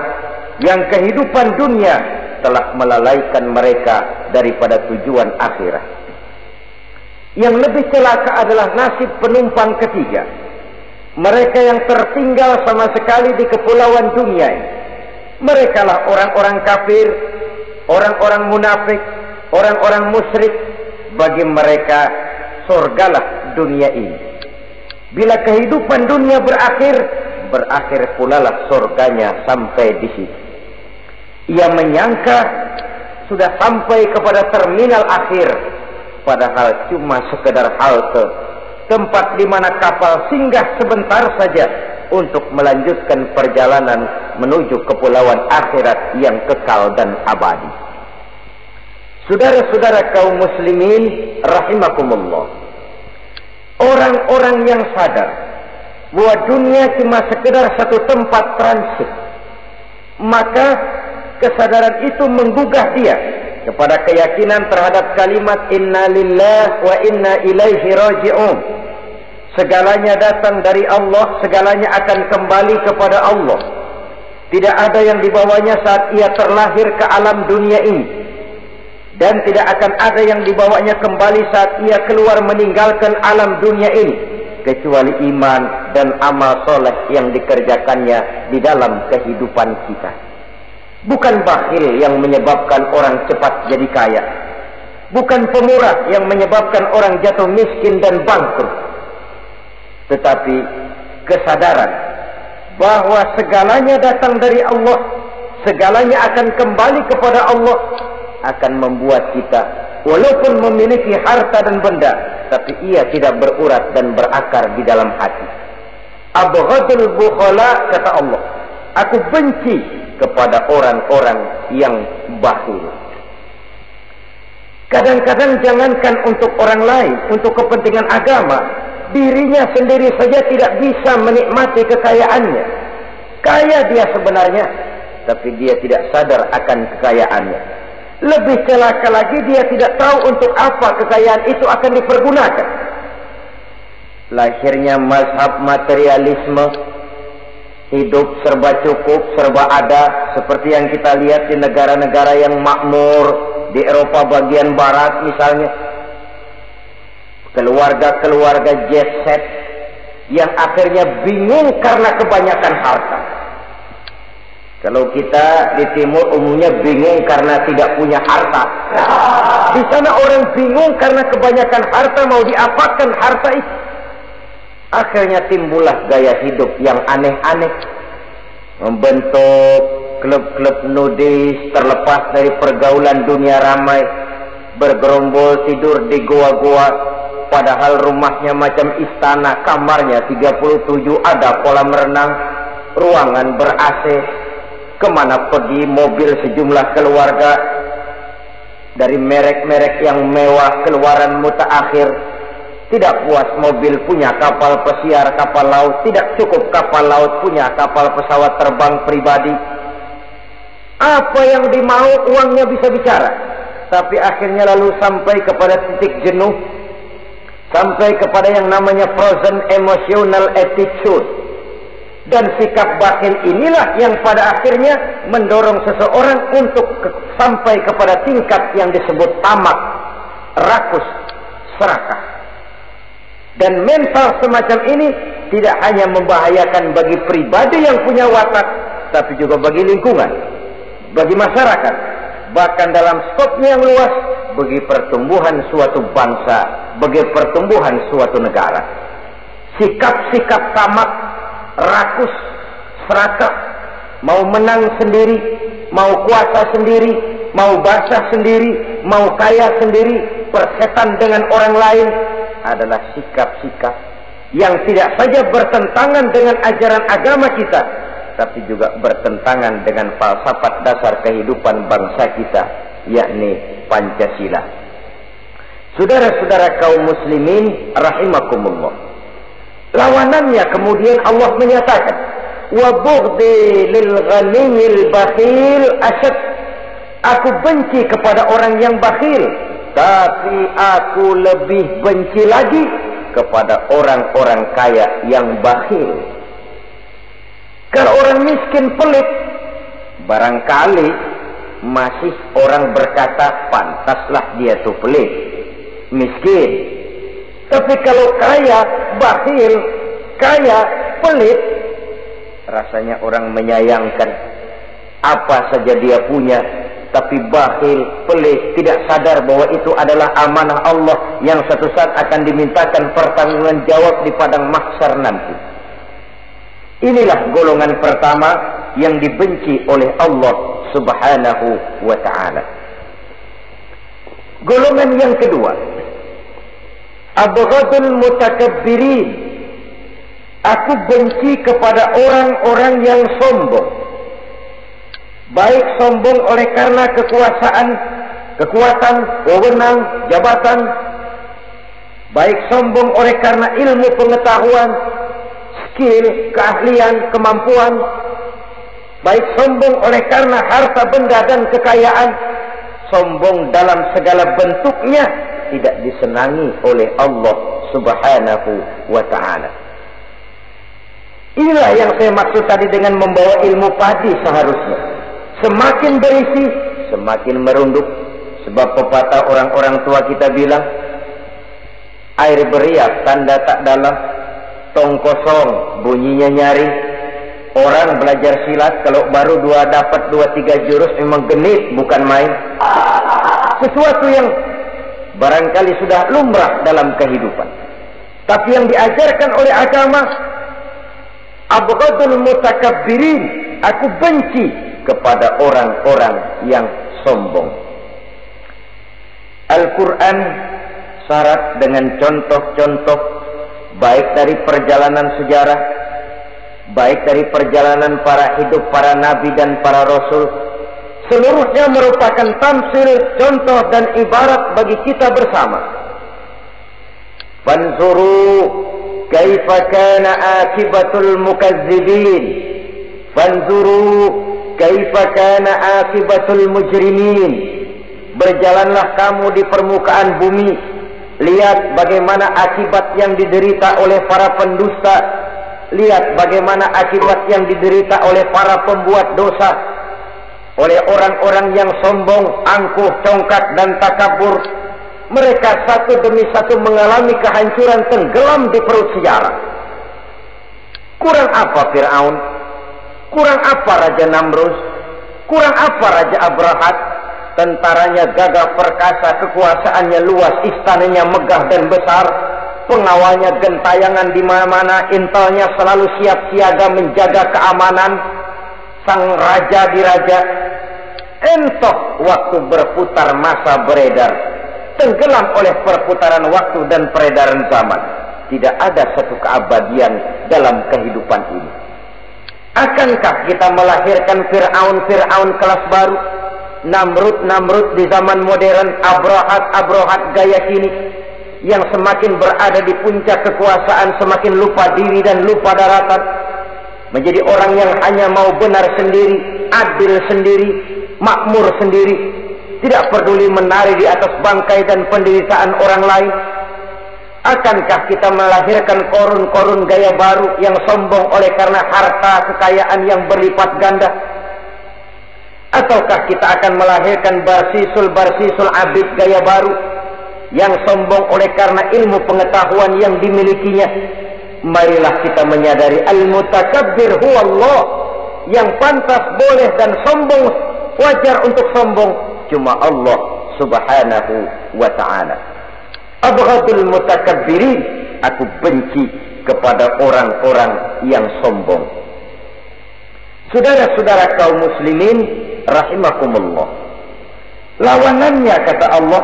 yang kehidupan dunia telah melalaikan mereka daripada tujuan akhirat. Yang lebih celaka adalah nasib penumpang ketiga. Mereka yang tertinggal sama sekali di kepulauan dunia ini. Mereka lah orang-orang kafir, orang-orang munafik, orang-orang musyrik. Bagi mereka surgalah dunia ini. Bila kehidupan dunia berakhir, berakhir pula lah surganya sampai di situ. Ia menyangka sudah sampai kepada terminal akhir, padahal cuma sekedar halte, tempat di mana kapal singgah sebentar saja untuk melanjutkan perjalanan menuju kepulauan akhirat yang kekal dan abadi. Saudara-saudara kaum muslimin rahimakumullah, orang-orang yang sadar bahwa dunia cuma sekedar satu tempat transit, maka kesadaran itu menggugah dia kepada keyakinan terhadap kalimat inna lillahi wa inna ilaihi raji'un. Segalanya datang dari Allah, segalanya akan kembali kepada Allah. Tidak ada yang dibawanya saat ia terlahir ke alam dunia ini, dan tidak akan ada yang dibawanya kembali saat ia keluar meninggalkan alam dunia ini, kecuali iman dan amal soleh yang dikerjakannya di dalam kehidupan kita. Bukan bakhil yang menyebabkan orang cepat jadi kaya. Bukan pemurah yang menyebabkan orang jatuh miskin dan bangkrut. Tetapi kesadaran bahwa segalanya datang dari Allah, segalanya akan kembali kepada Allah, akan membuat kita walaupun memiliki harta dan benda, tapi ia tidak berurat dan berakar di dalam hati. Abghadul bukhala, kata Allah, aku benci kepada orang-orang yang bakhil. Kadang-kadang jangankan untuk orang lain, untuk kepentingan agama, dirinya sendiri saja tidak bisa menikmati kekayaannya. Kaya dia sebenarnya, tapi dia tidak sadar akan kekayaannya. Lebih celaka lagi, dia tidak tahu untuk apa kekayaan itu akan dipergunakan. Lahirnya mazhab materialisme, hidup serba cukup, serba ada, seperti yang kita lihat di negara-negara yang makmur, di Eropa bagian barat misalnya. Keluarga-keluarga jet set yang akhirnya bingung karena kebanyakan harta. Kalau kita di timur umumnya bingung karena tidak punya harta. Di sana orang bingung karena kebanyakan harta, mau diapakan harta itu. Akhirnya timbullah gaya hidup yang aneh-aneh, membentuk klub-klub nudis terlepas dari pergaulan dunia ramai, bergerombol tidur di goa-goa, padahal rumahnya macam istana, kamarnya 37, ada kolam renang, ruangan ber-AC, kemana pergi mobil sejumlah keluarga, dari merek-merek yang mewah, keluaran mutaakhir. Tidak puas mobil, punya kapal pesiar, kapal laut. Tidak cukup kapal laut, punya kapal pesawat terbang pribadi. Apa yang dimau, uangnya bisa bicara. Tapi akhirnya lalu sampai kepada titik jenuh, sampai kepada yang namanya frozen emotional attitude. Dan sikap bakhil inilah yang pada akhirnya mendorong seseorang untuk sampai kepada tingkat yang disebut tamak, rakus, serakah. Dan mental semacam ini tidak hanya membahayakan bagi pribadi yang punya watak, tapi juga bagi lingkungan, bagi masyarakat, bahkan dalam skopnya yang luas, bagi pertumbuhan suatu bangsa, bagi pertumbuhan suatu negara. Sikap-sikap tamak, rakus, serakah, mau menang sendiri, mau kuasa sendiri, mau basah sendiri, mau kaya sendiri, persetan dengan orang lain, adalah sikap-sikap yang tidak saja bertentangan dengan ajaran agama kita, tapi juga bertentangan dengan falsafat dasar kehidupan bangsa kita, yakni Pancasila. Saudara-saudara kaum muslimin rahimakumullah, lawanannya kemudian Allah menyatakan, wa bughdi lil ghaniyil bakhil asyad, aku benci kepada orang yang bakhil, tapi aku lebih benci lagi kepada orang-orang kaya yang bakhil. Kalau orang miskin pelit, barangkali masih orang berkata pantaslah dia tuh pelit, miskin. Tapi kalau kaya bakhil, kaya pelit, rasanya orang menyayangkan. Apa saja dia punya, tapi bakhil, pelit, tidak sadar bahwa itu adalah amanah Allah yang suatu saat akan dimintakan pertanggungan jawab di padang mahsyar nanti. Inilah golongan pertama yang dibenci oleh Allah Subhanahu wa ta'ala. Golongan yang kedua, abghadul mutakabbirin, aku benci kepada orang-orang yang sombong. Baik sombong oleh karena kekuasaan, kekuatan, wewenang, jabatan. Baik sombong oleh karena ilmu pengetahuan, skill, keahlian, kemampuan. Baik sombong oleh karena harta benda dan kekayaan. Sombong dalam segala bentuknya tidak disenangi oleh Allah Subhanahu wa ta'ala. Inilah yang saya maksud tadi dengan membawa ilmu padi seharusnya. Semakin berisi, semakin merunduk. Sebab pepatah orang-orang tua kita bilang, air beriak tanda tak dalam, tong kosong bunyinya nyaring. Orang belajar silat kalau baru dapat 2-3 jurus memang genit, bukan main. Sesuatu yang barangkali sudah lumrah dalam kehidupan. Tapi yang diajarkan oleh agama, abghadul mutakabbirin, aku benci kepada orang-orang yang sombong. Al-Quran syarat dengan contoh-contoh, baik dari perjalanan sejarah, baik dari perjalanan para hidup para nabi dan para rasul, seluruhnya merupakan tamsil, contoh dan ibarat bagi kita bersama. Fanzuru kaifa kana akibatul mukazzibin, fanzuru kaifa kana akibatul mujrimin. Berjalanlah kamu di permukaan bumi, lihat bagaimana akibat yang diderita oleh para pendusta, lihat bagaimana akibat yang diderita oleh para pembuat dosa, oleh orang-orang yang sombong, angkuh, congkak dan takabur. Mereka satu demi satu mengalami kehancuran, tenggelam di perut sejarah. Kurang apa Fir'aun? Kurang apa Raja Namrus? Kurang apa Raja Abrahat? Tentaranya gagah perkasa, kekuasaannya luas, istananya megah dan besar, pengawalnya gentayangan di mana-mana, intelnya selalu siap siaga menjaga keamanan. Sang raja diraja, entoh waktu berputar masa beredar, tenggelam oleh perputaran waktu dan peredaran zaman. Tidak ada satu keabadian dalam kehidupan ini. Akankah kita melahirkan Fir'aun kelas baru, Namrud di zaman modern, Abrahat gaya kini, yang semakin berada di puncak kekuasaan semakin lupa diri dan lupa daratan, menjadi orang yang hanya mau benar sendiri, adil sendiri, makmur sendiri, tidak peduli menari di atas bangkai dan penderitaan orang lain? Akankah kita melahirkan korun gaya baru yang sombong oleh karena harta kekayaan yang berlipat ganda? Ataukah kita akan melahirkan barsisul abid gaya baru yang sombong oleh karena ilmu pengetahuan yang dimilikinya? Marilah kita menyadari al-mutakabbir huwa Allah, yang pantas, boleh dan sombong, wajar untuk sombong cuma Allah subhanahu wa ta'ala. Abghadul mutakabbirin, aku benci kepada orang-orang yang sombong. Saudara-saudara kaum muslimin rahimakumullah, lawanannya kata Allah,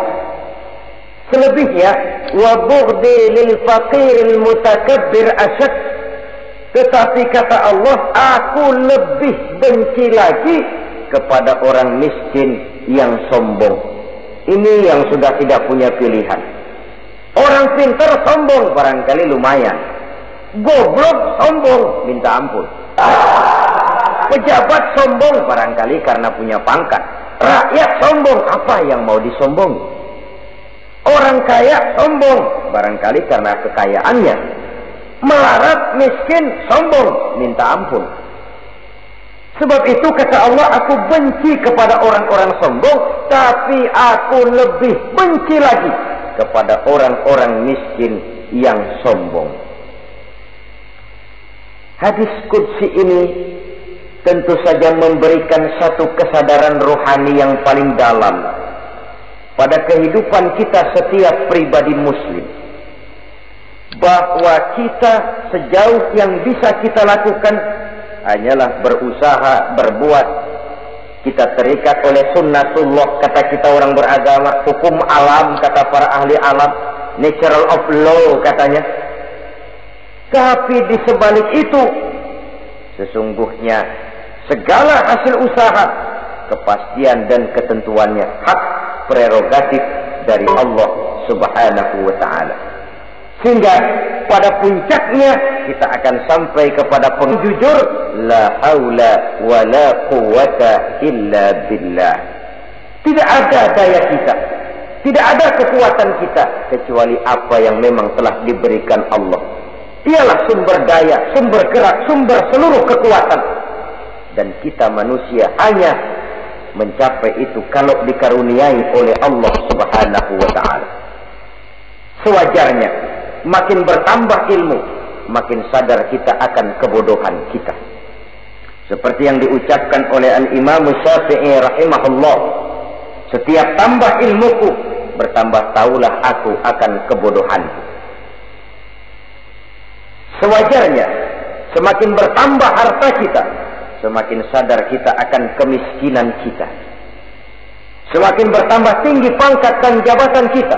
selebihnya wa bughdi lil faqiril mutakabbir asyad, tetapi kata Allah, aku lebih benci lagi kepada orang miskin yang sombong. Ini yang sudah tidak punya pilihan. Orang pintar sombong barangkali lumayan, goblok sombong minta ampun, pejabat sombong barangkali karena punya pangkat, rakyat sombong apa yang mau disombong, orang kaya sombong barangkali karena kekayaannya, melarat miskin sombong minta ampun. Sebab itu kata Allah, aku benci kepada orang-orang sombong, tapi aku lebih benci lagi kepada orang-orang miskin yang sombong. Hadis qudsi ini tentu saja memberikan satu kesadaran rohani yang paling dalam pada kehidupan kita setiap pribadi muslim, bahwa kita sejauh yang bisa kita lakukan hanyalah berusaha berbuat. Kita terikat oleh sunnatullah, kata kita orang beragama, hukum alam kata para ahli alam, natural of law katanya. Tapi di sebalik itu sesungguhnya segala hasil usaha, kepastian dan ketentuannya hak prerogatif dari Allah subhanahu wa ta'ala. Sehingga pada puncaknya kita akan sampai kepada penjujur, la haula wa la quwwata illa billah. Tidak ada daya kita, tidak ada kekuatan kita kecuali apa yang memang telah diberikan Allah. Dialah sumber daya, sumber gerak, sumber seluruh kekuatan. Dan kita manusia hanya mencapai itu kalau dikaruniai oleh Allah subhanahu wa ta'ala. Sewajarnya makin bertambah ilmu, makin sadar kita akan kebodohan kita. Seperti yang diucapkan oleh Al-Imam Syafi'i rahimahullah, setiap tambah ilmuku, bertambah taulah aku akan kebodohanku. Sewajarnya, semakin bertambah harta kita, semakin sadar kita akan kemiskinan kita. Semakin bertambah tinggi pangkat dan jabatan kita,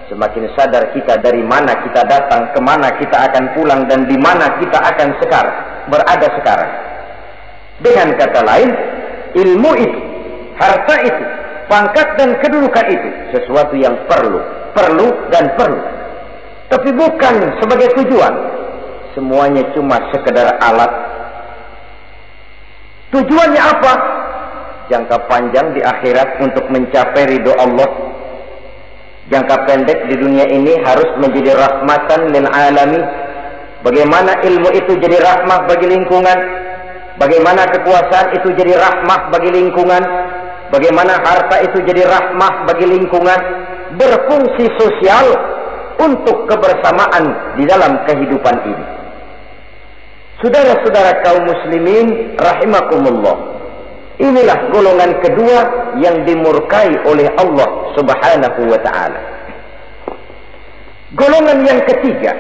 semakin sadar kita dari mana kita datang, kemana kita akan pulang, dan di mana kita akan sekarang. berada sekarang. Dengan kata lain, ilmu itu, harta itu, pangkat dan kedudukan itu sesuatu yang perlu dan perlu. Tapi bukan sebagai tujuan. Semuanya cuma sekedar alat. Tujuannya apa? Jangka panjang di akhirat untuk mencapai ridho Allah. Jangka pendek di dunia ini harus menjadi rahmatan lil alamin. Bagaimana ilmu itu jadi rahmah bagi lingkungan, bagaimana kekuasaan itu jadi rahmah bagi lingkungan, bagaimana harta itu jadi rahmah bagi lingkungan, berfungsi sosial untuk kebersamaan di dalam kehidupan ini. Saudara-saudara kaum muslimin rahimakumullah, inilah golongan kedua yang dimurkai oleh Allah Subhanahu wa ta'ala. Golongan yang ketiga,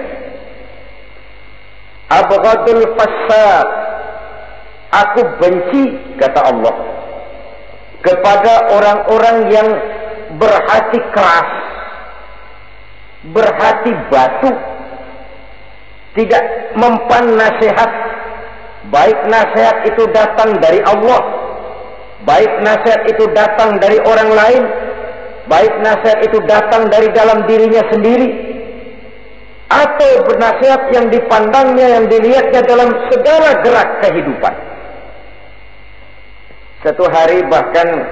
abghadul fasad, aku benci, kata Allah, kepada orang-orang yang berhati keras, berhati batu, tidak mempan nasihat, baik nasihat itu datang dari Allah, baik nasihat itu datang dari orang lain, baik nasihat itu datang dari dalam dirinya sendiri, atau bernasihat yang dipandangnya, yang dilihatnya dalam segala gerak kehidupan. Satu hari bahkan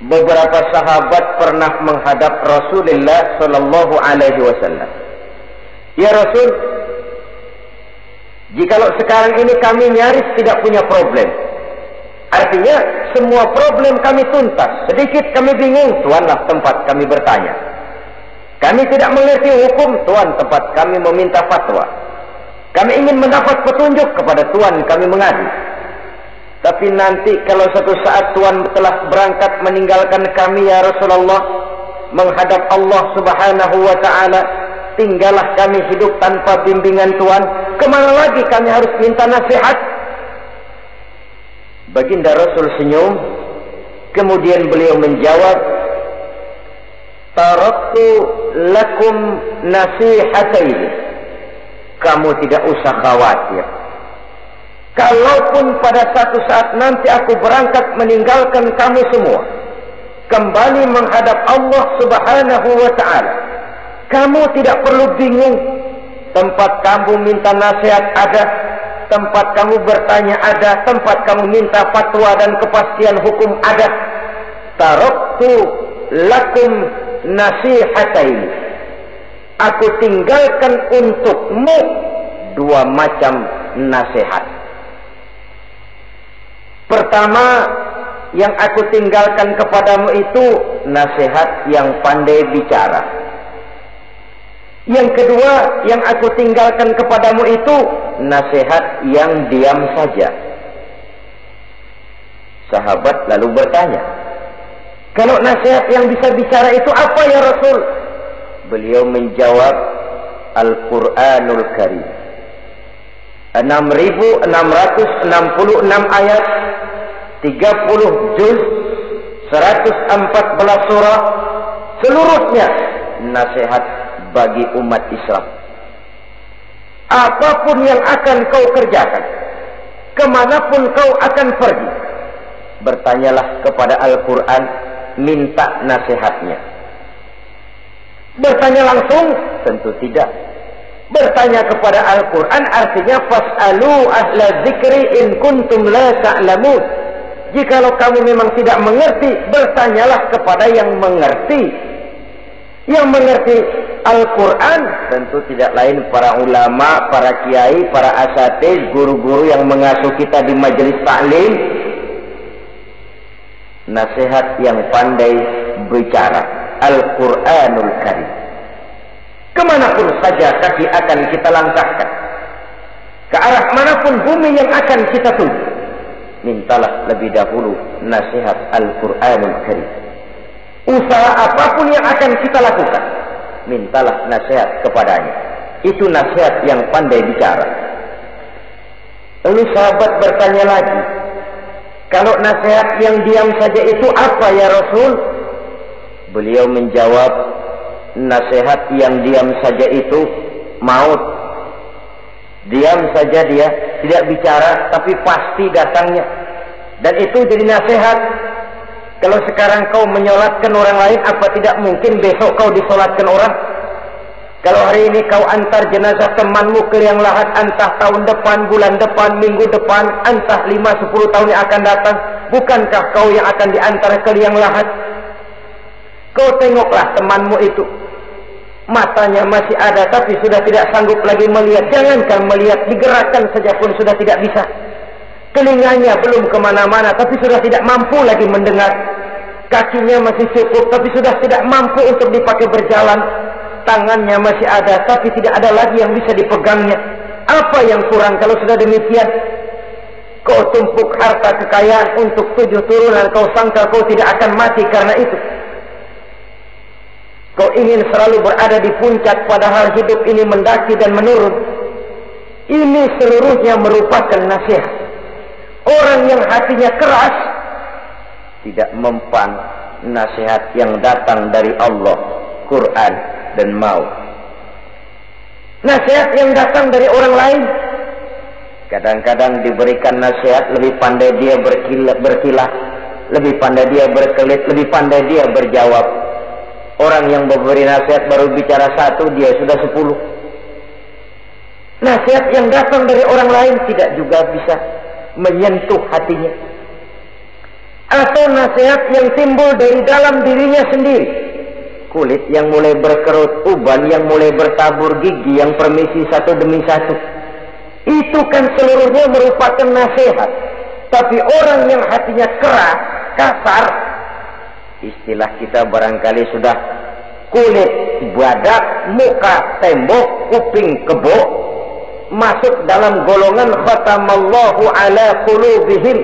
beberapa sahabat pernah menghadap Rasulullah Sallallahu Alaihi Wasallam. Ya Rasul, jikalau sekarang ini kami nyaris tidak punya problem, artinya semua problem kami tuntas, sedikit kami bingung, Tuanlah tempat kami bertanya. Kami tidak mengerti hukum, Tuan tempat kami meminta fatwa. Kami ingin mendapat petunjuk, kepada Tuan kami mengadu. Tapi nanti kalau suatu saat Tuan telah berangkat meninggalkan kami ya Rasulullah, menghadap Allah Subhanahu wa ta'ala, tinggallah kami hidup tanpa bimbingan Tuan, kemana lagi kami harus minta nasihat? Baginda Rasul senyum, kemudian beliau menjawab, taraktu lakum nasihataini, kamu tidak usah khawatir. Kalaupun pada satu saat nanti aku berangkat meninggalkan kamu semua, kembali menghadap Allah Subhanahu wa ta'ala, kamu tidak perlu bingung. Tempat kamu minta nasihat ada, tempat kamu bertanya ada, tempat kamu minta fatwa dan kepastian hukum ada. Taraktu lakum nasihataini, aku tinggalkan untukmu dua macam nasihat. Pertama, yang aku tinggalkan kepadamu itu nasihat yang pandai bicara. Yang kedua, yang aku tinggalkan kepadamu itu nasihat yang diam saja. Sahabat lalu bertanya, kalau nasihat yang bisa bicara itu apa ya Rasul? Beliau menjawab, Al-Quranul Karim. 6.666 ayat, 30 juz, 114 surah, seluruhnya nasihat bagi umat Islam. Apapun yang akan kau kerjakan, kemanapun kau akan pergi, bertanyalah kepada Al-Quran, minta nasihatnya. Bertanya langsung? Tentu tidak. Bertanya kepada Al-Quran artinya fas'alu ahla dzikri in kuntum la ta'lamun. Jikalau kamu memang tidak mengerti, bertanyalah kepada yang mengerti. Yang mengerti Al-Quran tentu tidak lain para ulama, para kiai, para asatiz, guru-guru yang mengasuh kita di majelis taklim. Nasihat yang pandai bicara, Al-Quranul Karim. Kemanapun saja kaki akan kita langkahkan, ke arah manapun bumi yang akan kita tuju, mintalah lebih dahulu nasihat Al-Quranul Karim. Usaha apapun yang akan kita lakukan, mintalah nasihat kepadanya. Itu nasihat yang pandai bicara. Lalu sahabat bertanya lagi, kalau nasihat yang diam saja itu apa ya Rasul? Beliau menjawab, nasihat yang diam saja itu maut. Diam saja dia, tidak bicara, tapi pasti datangnya. Dan itu jadi nasihat. Kalau sekarang kau menyolatkan orang lain, apa tidak mungkin besok kau disolatkan orang? Kalau hari ini kau antar jenazah temanmu ke liang lahat, entah tahun depan, bulan depan, minggu depan, entah 5-10 tahun yang akan datang, bukankah kau yang akan diantar ke liang lahat? Kau tengoklah temanmu itu, matanya masih ada tapi sudah tidak sanggup lagi melihat. Jangankan melihat, digerakkan saja pun sudah tidak bisa. Telinganya belum kemana-mana tapi sudah tidak mampu lagi mendengar. Kakinya masih cukup tapi sudah tidak mampu untuk dipakai berjalan. Tangannya masih ada tapi tidak ada lagi yang bisa dipegangnya. Apa yang kurang kalau sudah demikian? Kau tumpuk harta kekayaan untuk 7 turunan, kau sangka kau tidak akan mati karena itu. Kau ingin selalu berada di puncak, padahal hidup ini mendaki dan menurun. Ini seluruhnya merupakan nasihat. Orang yang hatinya keras tidak mempan nasihat yang datang dari Allah, Quran dan mau. Nasihat yang datang dari orang lain, kadang-kadang diberikan nasihat, lebih pandai dia berkilah, lebih pandai dia berkelit, lebih pandai dia berjawab. Orang yang memberi nasihat baru bicara 1, dia sudah 10. Nasihat yang datang dari orang lain tidak juga bisa menyentuh hatinya. Atau nasihat yang timbul dari dalam dirinya sendiri. Kulit yang mulai berkerut, uban yang mulai bertabur, gigi yang permisi satu demi satu. Itu kan seluruhnya merupakan nasihat. Tapi orang yang hatinya keras, kasar, istilah kita barangkali sudah kulit badak, muka tembok, kuping kebo, masuk dalam golongan khatamallahu ala qulubihim.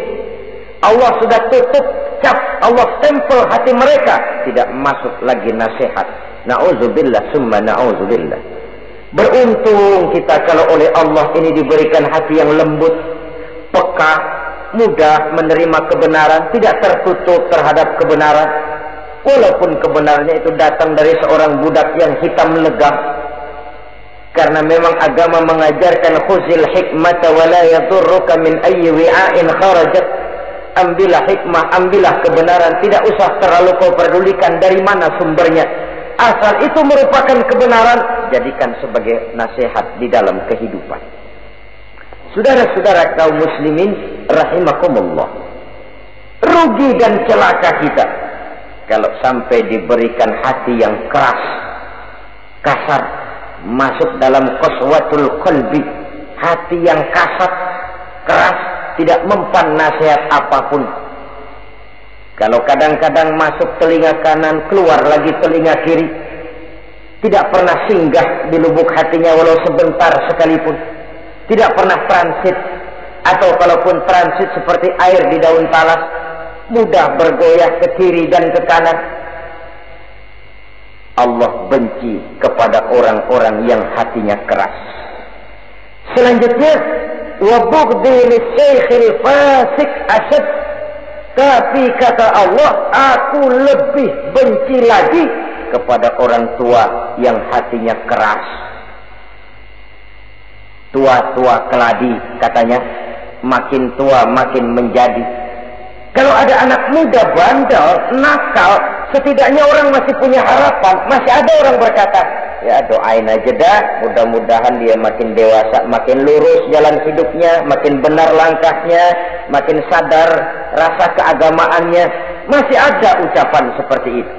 Allah sudah tutup cap, Allah stempel hati mereka, tidak masuk lagi nasihat. Na'udzubillah summa na'udzubillah. Beruntung kita kalau oleh Allah ini diberikan hati yang lembut, peka, mudah menerima kebenaran, tidak tertutup terhadap kebenaran. Walaupun kebenarannya itu datang dari seorang budak yang hitam legam. Karena memang agama mengajarkan khuzil hikmata wa la yadurruka min ayyi wi'ain kharajat. Ambillah hikmah, ambillah kebenaran, tidak usah terlalu kau pedulikan dari mana sumbernya. Asal itu merupakan kebenaran, jadikan sebagai nasihat di dalam kehidupan. Saudara-saudara kaum muslimin rahimakumullah. Rugi dan celaka kita kalau sampai diberikan hati yang keras, kasar, masuk dalam qaswatul qalbi, hati yang kasar, keras, tidak mempan nasihat apapun. Kalau kadang-kadang masuk telinga kanan, keluar lagi telinga kiri, tidak pernah singgah di lubuk hatinya walau sebentar sekalipun, tidak pernah transit, atau kalaupun transit seperti air di daun talas, mudah bergoyah ke kiri dan ke kanan. Allah benci kepada orang-orang yang hatinya keras. Selanjutnya, wa bughdhi lisaykhil fasik asyad. Tapi kata Allah, aku lebih benci lagi kepada orang tua yang hatinya keras. Tua-tua keladi katanya, makin tua makin menjadi. Kalau ada anak muda bandel, nakal, setidaknya orang masih punya harapan. Masih ada orang berkata, ya doain aja dah, mudah-mudahan dia makin dewasa, makin lurus jalan hidupnya, makin benar langkahnya, makin sadar rasa keagamaannya. Masih ada ucapan seperti itu.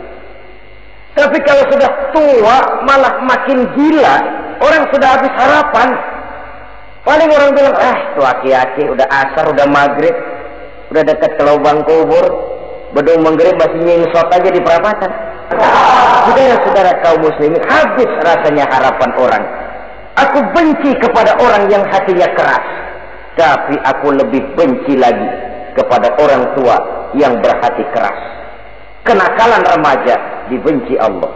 Tapi kalau sudah tua malah makin gila, orang sudah habis harapan. Paling orang bilang, tuh aki-aki udah asar, udah maghrib, udah dekat ke lubang kubur, bedung maghrib masih nyingsot aja di perapatan. Saudara-saudara kaum muslimin, habis rasanya harapan orang. Aku benci kepada orang yang hatinya keras, tapi aku lebih benci lagi kepada orang tua yang berhati keras. Kenakalan remaja dibenci Allah,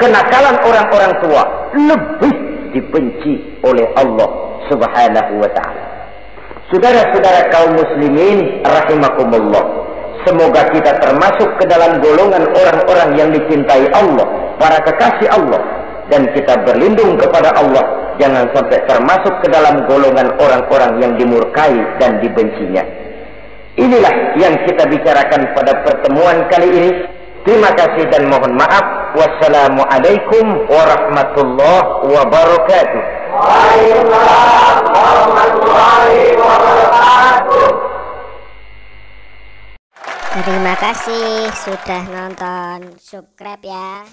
kenakalan orang-orang tua lebih dibenci oleh Allah Subhanahu wa ta'ala. Saudara-saudara kaum muslimin rahimakumullah, semoga kita termasuk ke dalam golongan orang-orang yang dicintai Allah, para kekasih Allah, dan kita berlindung kepada Allah jangan sampai termasuk ke dalam golongan orang-orang yang dimurkai dan dibencinya. Inilah yang kita bicarakan pada pertemuan kali ini. Terima kasih dan mohon maaf. Wassalamualaikum warahmatullahi wabarakatuh. Waalaikumsalam warahmatullahi wabarakatuh. Terima kasih sudah nonton. Subscribe ya.